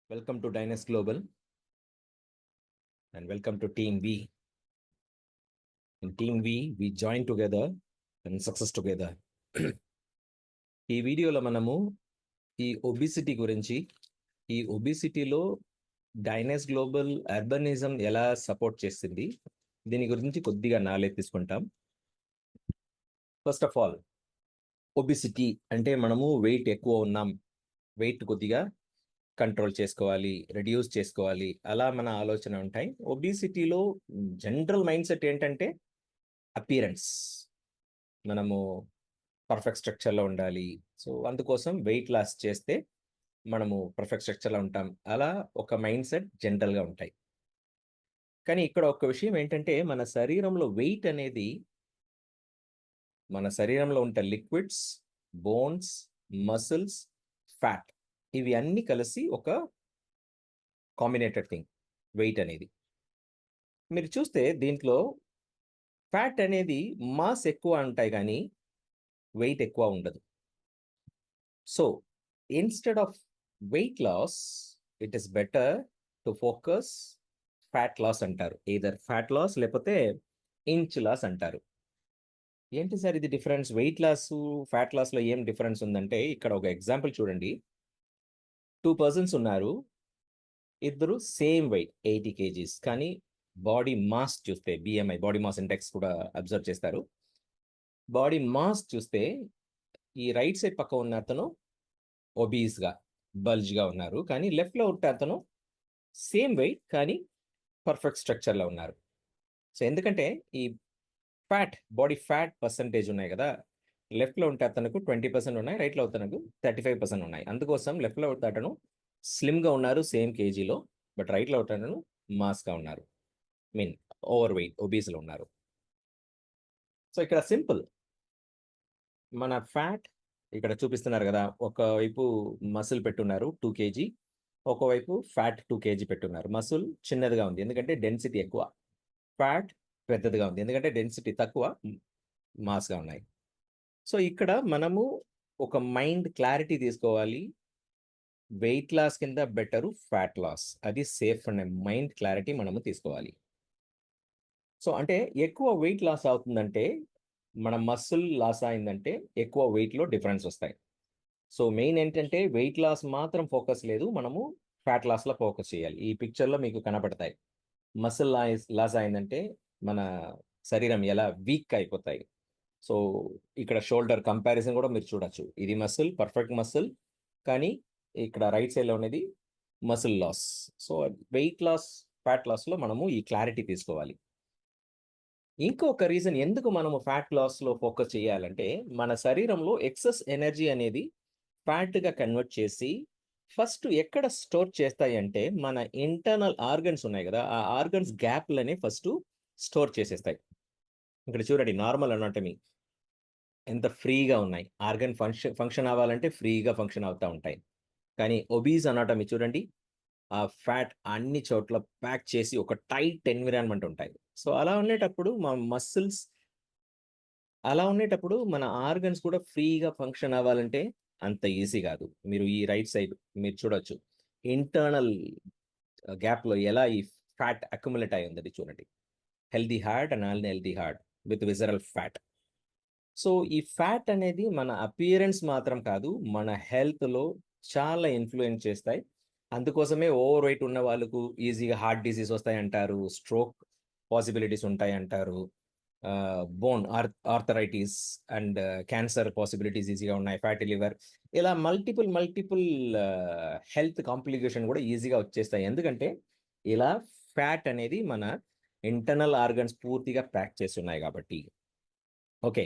Welcome to Dynas Global and welcome to Team V. In Team V, we join together and success together. ఈ వీడియోలో మనము ఈ obesity గురించి, ఈ ఒబిసిటీలో డైనస్ global urbanism ఎలా సపోర్ట్ చేస్తుంది, దీని గురించి కొద్దిగా నాలెడ్జ్ తీసుకుంటాం. ఫస్ట్ ఆఫ్ ఆల్, ఒబిసిటీ అంటే మనము వెయిట్ ఎక్కువ ఉన్నాం, వెయిట్ కొద్దిగా కంట్రోల్ చేసుకోవాలి, రెడ్యూస్ చేసుకోవాలి, అలా మన ఆలోచన ఉంటాయి. ఒబిసిటీలో జనరల్ మైండ్ సెట్ ఏంటంటే అపియరెన్స్, మనము పర్ఫెక్ట్ స్ట్రక్చర్లో ఉండాలి. సో అందుకోసం వెయిట్ లాస్ చేస్తే మనము పర్ఫెక్ట్ స్ట్రక్చర్లో ఉంటాం, అలా ఒక మైండ్ సెట్ జనరల్గా ఉంటాయి. కానీ ఇక్కడ ఒక విషయం ఏంటంటే, మన శరీరంలో వెయిట్ అనేది మన శరీరంలో ఉంటే లిక్విడ్స్, బోన్స్, మసిల్స్, ఫ్యాట్, ఇవి అన్నీ కలిసి ఒక కాంబినేటెడ్ థింగ్ వెయిట్ అనేది. మీరు చూస్తే దీంట్లో ఫ్యాట్ అనేది మాస్ ఎక్కువ ఉంటాయి కానీ వెయిట్ ఎక్కువ ఉండదు. So instead of weight loss, it is better to focus fat loss అంటారు. ఎయిదర్ ఫ్యాట్ లాస్ లేకపోతే ఇంచ్ లాస్ అంటారు. ఏంటి సార్ ఇది డిఫరెన్స్? వెయిట్ లాస్ ఫ్యాట్ లాస్లో ఏం డిఫరెన్స్ ఉందంటే, ఇక్కడ ఒక ఎగ్జాంపుల్ చూడండి. 2 పర్సన్స్ ఉన్నారు, ఇద్దరు సేమ్ వెయిట్ 80 kgs, కానీ బాడీ మాస్ చూస్తే బిఎంఐ, బాడీ మాస్ ఇండెక్స్ కూడా అబ్జర్వ్ చేస్తారు. బాడీ మాస్ చూస్తే ఈ రైట్ సైడ్ పక్క ఉన్న అతను ఒబీస్గా, బల్జ్గా ఉన్నారు, కానీ లెఫ్ట్లో ఉంటే అతను సేమ్ వెయిట్ కానీ పర్ఫెక్ట్ స్ట్రక్చర్లో ఉన్నారు. సో ఎందుకంటే ఈ ఫ్యాట్, బాడీ ఫ్యాట్ పర్సంటేజ్ ఉన్నాయి కదా, లెఫ్ట్లో ఉంటే అతనికి 20% ఉన్నాయి, రైట్లో అతనికి 35% ఉన్నాయి. అందుకోసం లెఫ్ట్లో ఉంటే అతను స్లిమ్గా ఉన్నారు సేమ్ కేజీలో, బట్ రైట్లో అతను మాస్గా ఉన్నారు, మీన్ ఓవర్ వెయిట్, ఒబీస్లో ఉన్నారు. సో ఇక్కడ సింపుల్, మన ఫ్యాట్ ఇక్కడ చూపిస్తున్నారు కదా, ఒకవైపు మసిల్ పెట్టున్నారు 2 kg, ఒకవైపు ఫ్యాట్ 2 kg పెట్టున్నారు. మసిల్ చిన్నదిగా ఉంది ఎందుకంటే డెన్సిటీ ఎక్కువ, ఫ్యాట్ పెద్దదిగా ఉంది ఎందుకంటే డెన్సిటీ తక్కువ, మాస్గా ఉన్నాయి. సో ఇక్కడ మనము ఒక మైండ్ క్లారిటీ తీసుకోవాలి. వెయిట్ లాస్ కింద బెటరు ఫ్యాట్ లాస్, అది సేఫ్ అనే మైండ్ క్లారిటీ మనము తీసుకోవాలి. సో అంటే ఎక్కువ వెయిట్ లాస్ అవుతుందంటే, మన మసిల్ లాస్ అయిందంటే ఎక్కువ వెయిట్లో డిఫరెన్స్ వస్తాయి. సో మెయిన్ ఏంటంటే వెయిట్ లాస్ మాత్రం ఫోకస్ లేదు, మనము ఫ్యాట్ లాస్లో ఫోకస్ చేయాలి. ఈ పిక్చర్లో మీకు కనపడతాయి. మసిల్ లాస్ అయిందంటే మన శరీరం ఎలా వీక్ అయిపోతాయి. సో ఇక్కడ షోల్డర్ కంపారిజన్ కూడా మీరు చూడొచ్చు. ఇది మసిల్, పర్ఫెక్ట్ మసిల్, కానీ ఇక్కడ రైట్ సైడ్లో ఉన్నది muscle loss. So weight loss, fat లాస్లో మనము ఈ క్లారిటీ తీసుకోవాలి. ఇంకొక రీజన్ ఎందుకు మనము ఫ్యాట్ లాస్లో ఫోకస్ చేయాలంటే, మన శరీరంలో ఎక్సెస్ ఎనర్జీ అనేది ఫ్యాట్గా కన్వర్ట్ చేసి ఫస్ట్ ఎక్కడ స్టోర్ చేస్తాయి అంటే, మన ఇంటర్నల్ ఆర్గన్స్ ఉన్నాయి కదా, ఆ ఆర్గన్స్ గ్యాప్లని ఫస్ట్ స్టోర్ చేసేస్తాయి. ఇక్కడ చూడండి, నార్మల్ అనాటమీ ఎంత ఫ్రీగా ఉన్నాయి, ఆర్గన్ ఫంక్షన్ అవ్వాలంటే ఫ్రీగా ఫంక్షన్ అవుతూ ఉంటాయి. కానీ ఒబీస్ అనాటమీ చూడండి, ఆ ఫ్యాట్ అన్ని చోట్ల ప్యాక్ చేసి ఒక టైట్ ఎన్విరాన్మెంట్ ఉంటాయి. సో అలా ఉండేటప్పుడు మన ఆర్గన్స్ కూడా ఫ్రీగా ఫంక్షన్ అవ్వాలంటే అంత ఈజీ కాదు. మీరు ఈ రైట్ సైడ్ మీరు చూడొచ్చు, ఇంటర్నల్ గ్యాప్లో ఎలా ఈ ఫ్యాట్ అక్యుములేట్ అయి ఉందని చూడండి. Healthy heart and unhealthy heart with visceral fat. So ఈ ఫ్యాట్ అనేది మన అపియరెన్స్ మాత్రం కాదు, మన హెల్త్లో చాలా ఇన్ఫ్లుయెన్స్ చేస్తాయి. అందుకోసమే ఓవర్ వెయిట్ ఉన్న వాళ్ళకు ఈజీగా హార్ట్ డిసీజ్ వస్తాయి అంటారు, స్ట్రోక్ పాసిబిలిటీస్ ఉంటాయి అంటారు, bone arthritis and cancer possibilities ఈజీగా ఉన్నాయి, ఫ్యాటీ లివర్, ఇలా మల్టిపుల్ హెల్త్ కాంప్లికేషన్ కూడా ఈజీగా వచ్చేస్తాయి. ఎందుకంటే ఇలా ఫ్యాట్ అనేది మన ఇంటర్నల్ ఆర్గన్స్ పూర్తిగా ప్యాక్ చేసి ఉన్నాయి కాబట్టి. ఓకే,